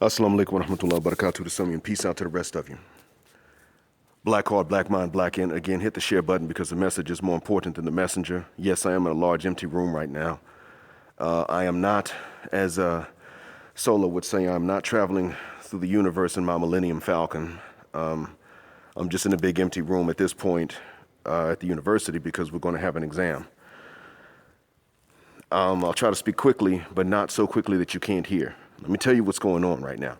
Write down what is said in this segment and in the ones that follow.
Assalamu alaikum wa rahmatullahi wa barakatuh to some of you, and peace out to the rest of you. Black heart, black mind, black in. Again, hit the share button because the message is more important than the messenger. Yes, I am in a large empty room right now. I am not, as Sola would say, I'm not traveling through the universe in my Millennium Falcon. I'm just in a big empty room at this point at the university because we're going to have an exam. I'll try to speak quickly, but not so quickly that you can't hear. Let me tell you what's going on right now.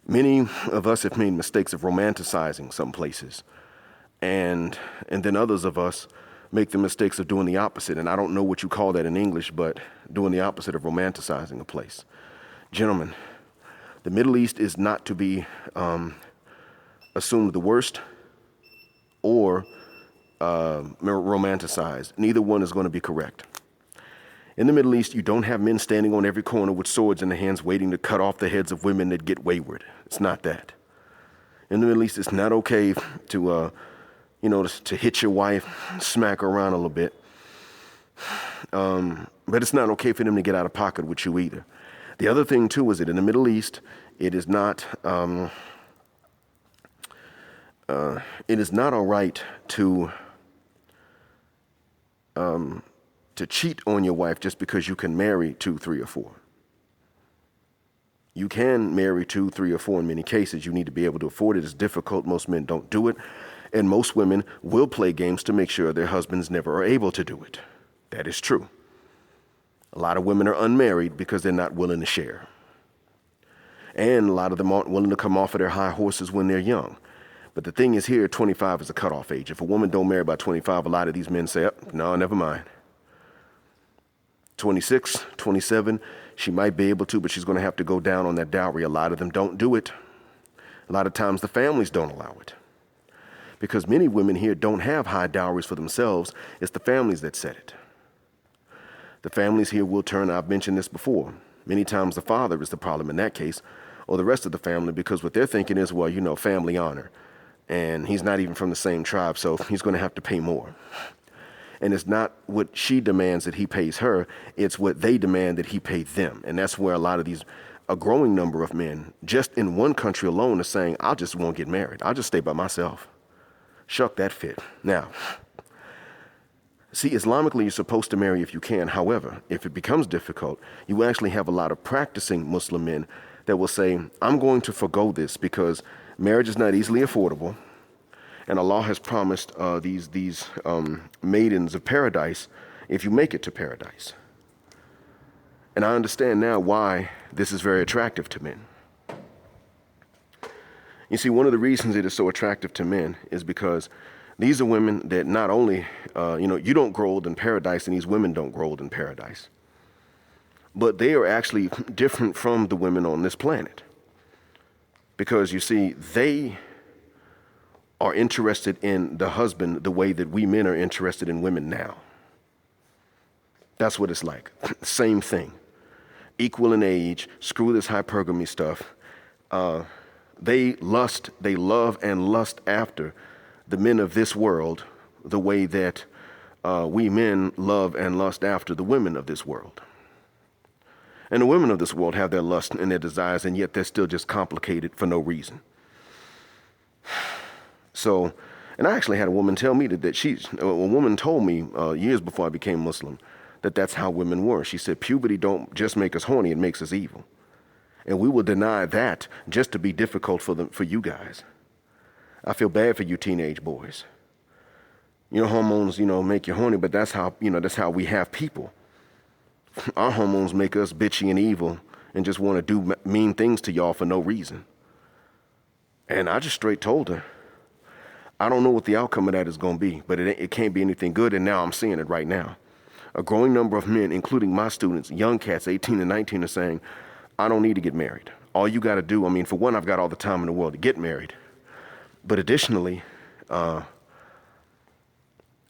Many of us have made mistakes of romanticizing some places, and then others of us make the mistakes of doing the opposite. And I don't know what you call that in English, but doing the opposite of romanticizing a place. Gentlemen, the Middle East is not to be assumed the worst or romanticized. Neither one is going to be correct. In the Middle East, you don't have men standing on every corner with swords in their hands waiting to cut off the heads of women that get wayward. It's not that. In the Middle East, it's not okay to hit your wife, smack her around a little bit. But it's not okay for them to get out of pocket with you either. The other thing, too, is that in the Middle East, it is not all right to cheat on your wife just because you can marry 2, 3, or 4. You can marry 2, 3, or 4 in many cases. You need to be able to afford it. It's difficult. Most men don't do it. And most women will play games to make sure their husbands never are able to do it. That is true. A lot of women are unmarried because they're not willing to share. And a lot of them aren't willing to come off of their high horses when they're young. But the thing is here, 25 is a cutoff age. If a woman don't marry by 25, a lot of these men say, no, never mind. 26, 27, she might be able to, but she's going to have to go down on that dowry. A lot of them don't do it. A lot of times the families don't allow it. Because many women here don't have high dowries for themselves. It's the families that set it. The families here will turn, I've mentioned this before, many times the father is the problem in that case, or the rest of the family, because what they're thinking is, well, family honor. And he's not even from the same tribe, so he's going to have to pay more. And it's not what she demands that he pays her, it's what they demand that he pay them. And that's where a growing number of men, just in one country alone, are saying, I just won't get married. I'll just stay by myself. Shuck that fit. Now, see, Islamically, you're supposed to marry if you can. However, if it becomes difficult, you actually have a lot of practicing Muslim men that will say, I'm going to forgo this because marriage is not easily affordable. And Allah has promised these maidens of paradise if you make it to paradise. And I understand now why this is very attractive to men. You see, one of the reasons it is so attractive to men is because these are women that not only, you don't grow old in paradise and these women don't grow old in paradise. But they are actually different from the women on this planet. Because you see, they are interested in the husband the way that we men are interested in women now. That's what it's like. Same thing. Equal in age, screw this hypergamy stuff. They love and lust after the men of this world the way that we men love and lust after the women of this world. And the women of this world have their lust and their desires, and yet they're still just complicated for no reason. So, and I actually had a woman tell me that a woman told me years before I became Muslim that that's how women were. She said, puberty don't just make us horny, it makes us evil. And we will deny that just to be difficult for you guys. I feel bad for you teenage boys. Your hormones, make you horny, but that's how we have people. Our hormones make us bitchy and evil and just want to do mean things to y'all for no reason. And I just straight told her, I don't know what the outcome of that is going to be, but it can't be anything good, and now I'm seeing it right now. A growing number of men, including my students, young cats, 18 and 19, are saying, I don't need to get married. All you got to do, for one, I've got all the time in the world to get married. But additionally,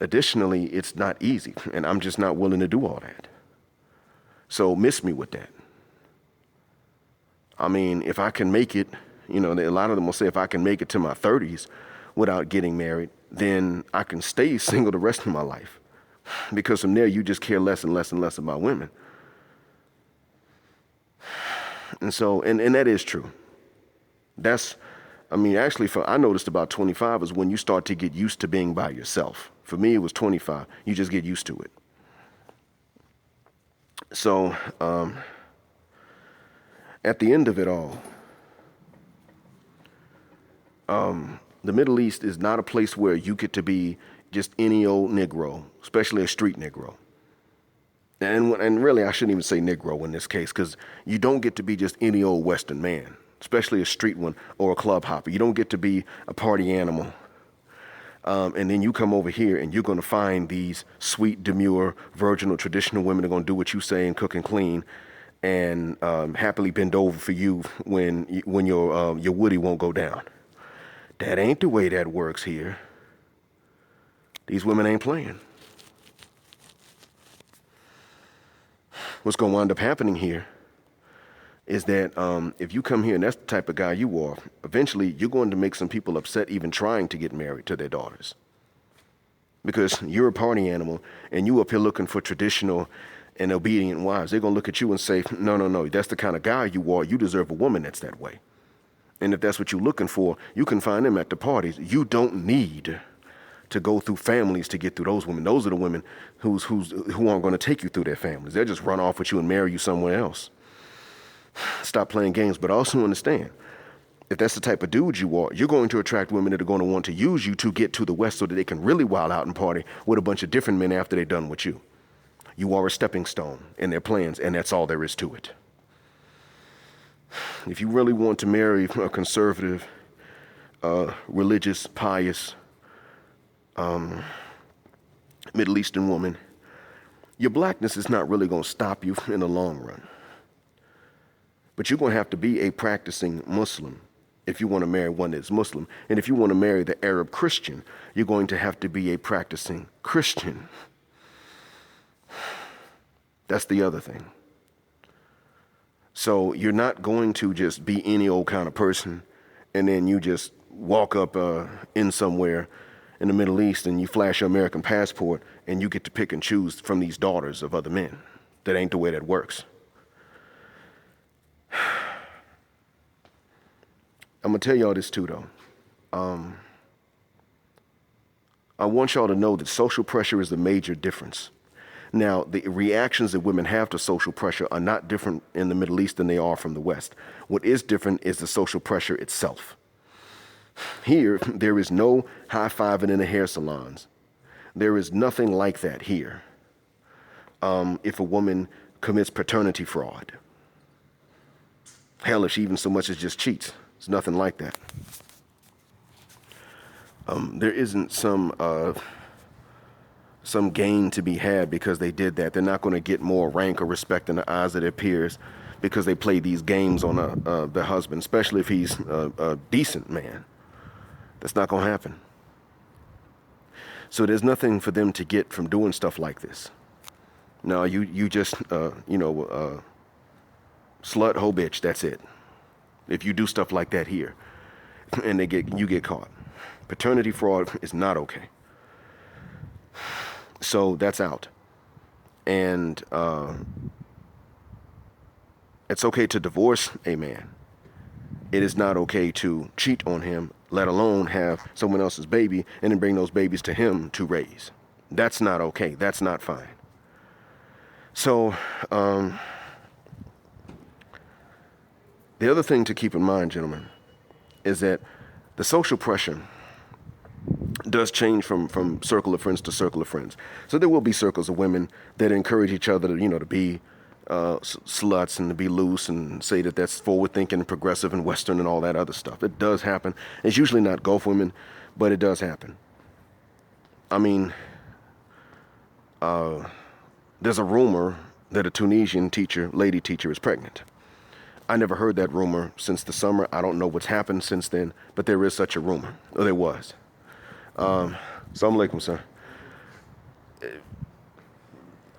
it's not easy, and I'm just not willing to do all that. So miss me with that. If I can make it, a lot of them will say if I can make it to my 30s without getting married, then I can stay single the rest of my life. Because from there, you just care less and less and less about women. And so, and that is true. Actually, I noticed about 25 is when you start to get used to being by yourself. For me, it was 25. You just get used to it. So, at the end of it all, the Middle East is not a place where you get to be just any old Negro, especially a street Negro. And really, I shouldn't even say Negro in this case, because you don't get to be just any old Western man, especially a street one or a club hopper. You don't get to be a party animal. And then you come over here and you're going to find these sweet, demure, virginal, traditional women that are going to do what you say and cook and clean and happily bend over for you when your woody won't go down. That ain't the way that works here. These women ain't playing. What's going to wind up happening here is that if you come here and that's the type of guy you are, eventually you're going to make some people upset even trying to get married to their daughters. Because you're a party animal and you up here looking for traditional and obedient wives. They're going to look at you and say, no, that's the kind of guy you are. You deserve a woman that's that way. And if that's what you're looking for, you can find them at the parties. You don't need to go through families to get through those women. Those are the women who aren't going to take you through their families. They'll just run off with you and marry you somewhere else. Stop playing games, but also understand, if that's the type of dude you are, you're going to attract women that are going to want to use you to get to the West so that they can really wild out and party with a bunch of different men after they're done with you. You are a stepping stone in their plans, and that's all there is to it. If you really want to marry a conservative, religious, pious, Middle Eastern woman, your blackness is not really going to stop you in the long run. But you're going to have to be a practicing Muslim if you want to marry one that's Muslim. And if you want to marry the Arab Christian, you're going to have to be a practicing Christian. That's the other thing. So you're not going to just be any old kind of person and then you just walk up in somewhere in the Middle East and you flash your American passport and you get to pick and choose from these daughters of other men. That ain't the way that works. I'm going to tell y'all this too, though. I want y'all to know that social pressure is the major difference. Now, the reactions that women have to social pressure are not different in the Middle East than they are from the West. What is different is the social pressure itself. Here, there is no high-fiving in the hair salons. There is nothing like that here. If a woman commits paternity fraud. Hell, if she even so much as just cheats. It's nothing like that. There isn't some gain to be had because they did that. They're not going to get more rank or respect in the eyes of their peers because they play these games on their husband, especially if he's a decent man. That's not going to happen. So there's nothing for them to get from doing stuff like this. No, you just, slut, hoe, bitch, that's it. If you do stuff like that here and you get caught. Paternity fraud is not okay. So that's out. And it's okay to divorce a man. It is not okay to cheat on him, let alone have someone else's baby and then bring those babies to him to raise. That's not okay. That's not fine. So the other thing to keep in mind, gentlemen, is that the social pressure does change from circle of friends to circle of friends. So there will be circles of women that encourage each other to be sluts and to be loose and say that that's forward thinking and progressive and Western and all that other stuff. It does happen. It's usually not Gulf women, but it does happen. I mean, there's a rumor that a Tunisian lady teacher is pregnant. I never heard that rumor since the summer. I don't know what's happened since then, but there is such a rumor. Or there was. So Aleikum, sir.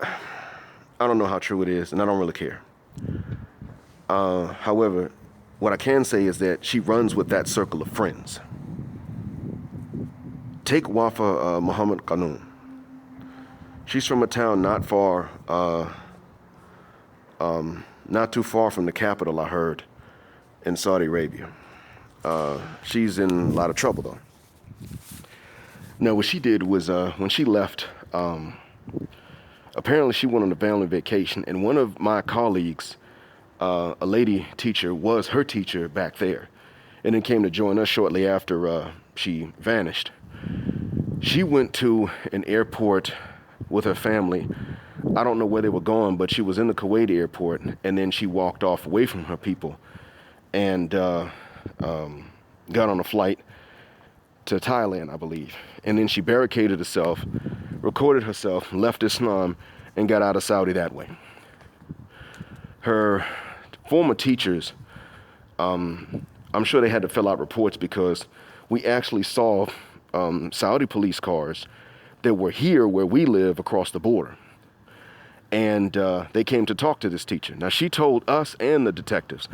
I don't know how true it is, and I don't really care. However, what I can say is that she runs with that circle of friends. Take Wafa Muhammad Qanun. She's from a town not far not too far from the capital, I heard, in Saudi Arabia. She's in a lot of trouble, though. Now, what she did was when she left, apparently she went on a family vacation, and one of my colleagues, a lady teacher, was her teacher back there, and then came to join us shortly after she vanished. She went to an airport with her family. I don't know where they were going, but she was in the Kuwait airport, and then she walked off away from her people and got on a flight to Thailand, I believe. And then she barricaded herself, recorded herself, left Islam, and got out of Saudi that way. Her former teachers, I'm sure they had to fill out reports because we actually saw Saudi police cars that were here where we live across the border. And they came to talk to this teacher. Now, she told us and the detectives,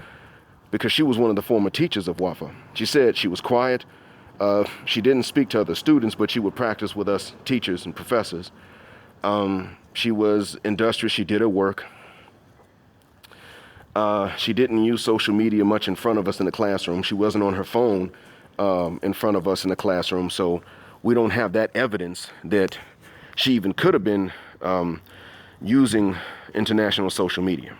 because she was one of the former teachers of Wafa. She said she was quiet. She didn't speak to other students, but she would practice with us teachers and professors. She was industrious. She did her work. She didn't use social media much in front of us in the classroom. She wasn't on her phone in front of us in the classroom. So we don't have that evidence that she even could have been using international social media.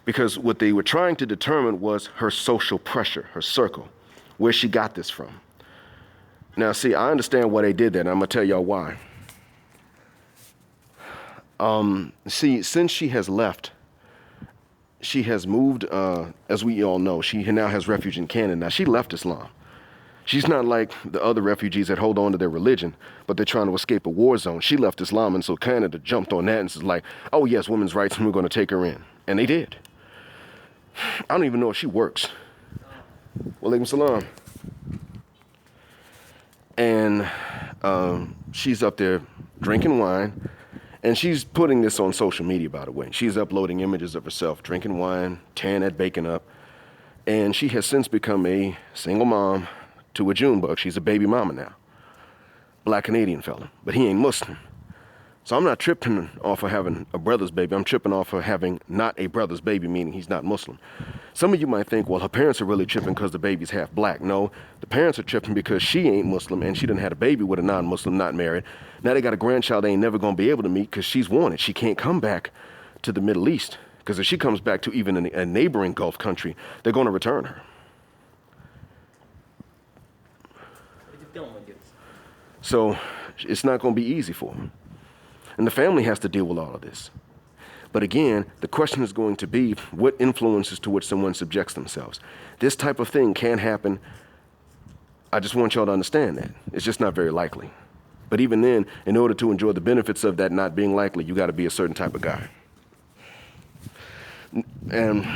Because what they were trying to determine was her social pressure, her circle, where she got this from. Now, see, I understand why they did that, and I'm going to tell y'all why. See, since she has left, she has moved, as we all know, she now has refuge in Canada. Now, she left Islam. She's not like the other refugees that hold on to their religion, but they're trying to escape a war zone. She left Islam, and so Canada jumped on that and says like, oh, yes, women's rights, and we're going to take her in. And they did. I don't even know if she works. Aleikum salam. And she's up there drinking wine, and she's putting this on social media, by the way. She's uploading images of herself drinking wine, tearing that bacon up, and she has since become a single mom to a June bug. She's a baby mama now. Black Canadian fella, but he ain't Muslim. So I'm not tripping off of having a brother's baby. I'm tripping off of having not a brother's baby, meaning he's not Muslim. Some of you might think, well, her parents are really tripping because the baby's half black. No, the parents are tripping because she ain't Muslim and she done had a baby with a non-Muslim, not married. Now they got a grandchild they ain't never going to be able to meet because she's wanted. She can't come back to the Middle East because if she comes back to even a neighboring Gulf country, they're going to return her. So it's not going to be easy for her. And the family has to deal with all of this. But again, the question is going to be what influences to which someone subjects themselves. This type of thing can happen. I just want y'all to understand that. It's just not very likely. But even then, in order to enjoy the benefits of that not being likely, you got to be a certain type of guy. And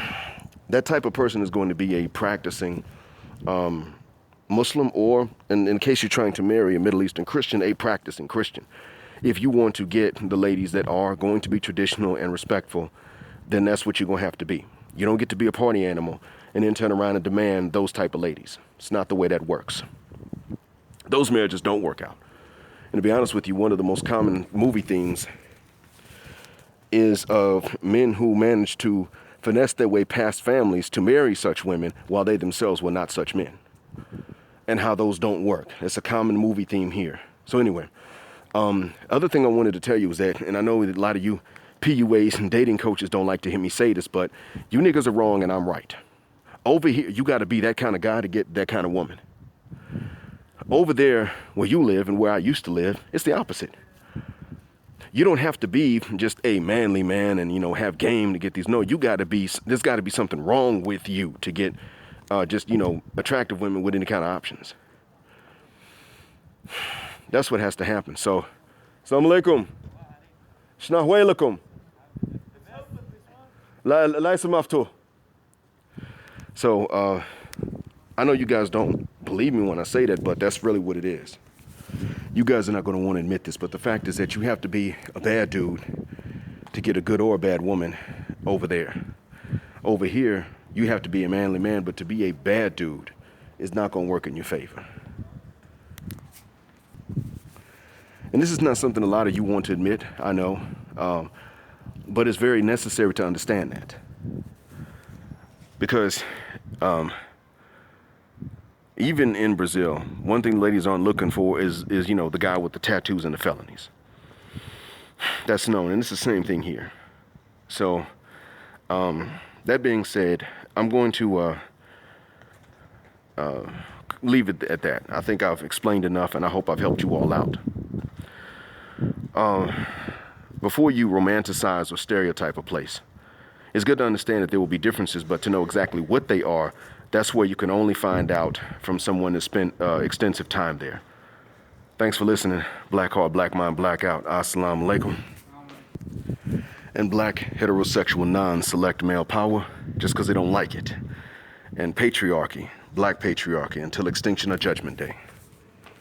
that type of person is going to be a practicing Muslim or, in case you're trying to marry a Middle Eastern Christian, a practicing Christian. If you want to get the ladies that are going to be traditional and respectful, then that's what you're going to have to be. You don't get to be a party animal and then turn around and demand those type of ladies. It's not the way that works. Those marriages don't work out. And to be honest with you, one of the most common movie themes is of men who manage to finesse their way past families to marry such women while they themselves were not such men. And how those don't work. It's a common movie theme here. So anyway. Other thing I wanted to tell you is that, and I know that a lot of you PUAs and dating coaches don't like to hear me say this, but you niggas are wrong and I'm right. Over here, you got to be that kind of guy to get that kind of woman. Over there where you live and where I used to live, it's the opposite. You don't have to be just a manly man and, have game to get these. No, there's got to be something wrong with you to get attractive women with any kind of options. That's what has to happen. So, Assalamu alaikum. Shnah wailakum. Laisa maftu. So, I know you guys don't believe me when I say that, but that's really what it is. You guys are not going to want to admit this, but the fact is that you have to be a bad dude to get a good or a bad woman over there. Over here, you have to be a manly man, but to be a bad dude is not going to work in your favor. And this is not something a lot of you want to admit, I know. But it's very necessary to understand that. Because even in Brazil, one thing ladies aren't looking for is the guy with the tattoos and the felonies. That's known, and it's the same thing here. So, that being said, I'm going to leave it at that. I think I've explained enough, and I hope I've helped you all out. Before you romanticize or stereotype a place, it's good to understand that there will be differences, but to know exactly what they are, that's where you can only find out from someone that spent extensive time there. Thanks for listening. Black Heart, Black Mind, Black Out. Assalamu alaikum. And black heterosexual non-select male power, just because they don't like it. And patriarchy, black patriarchy, until extinction or judgment day.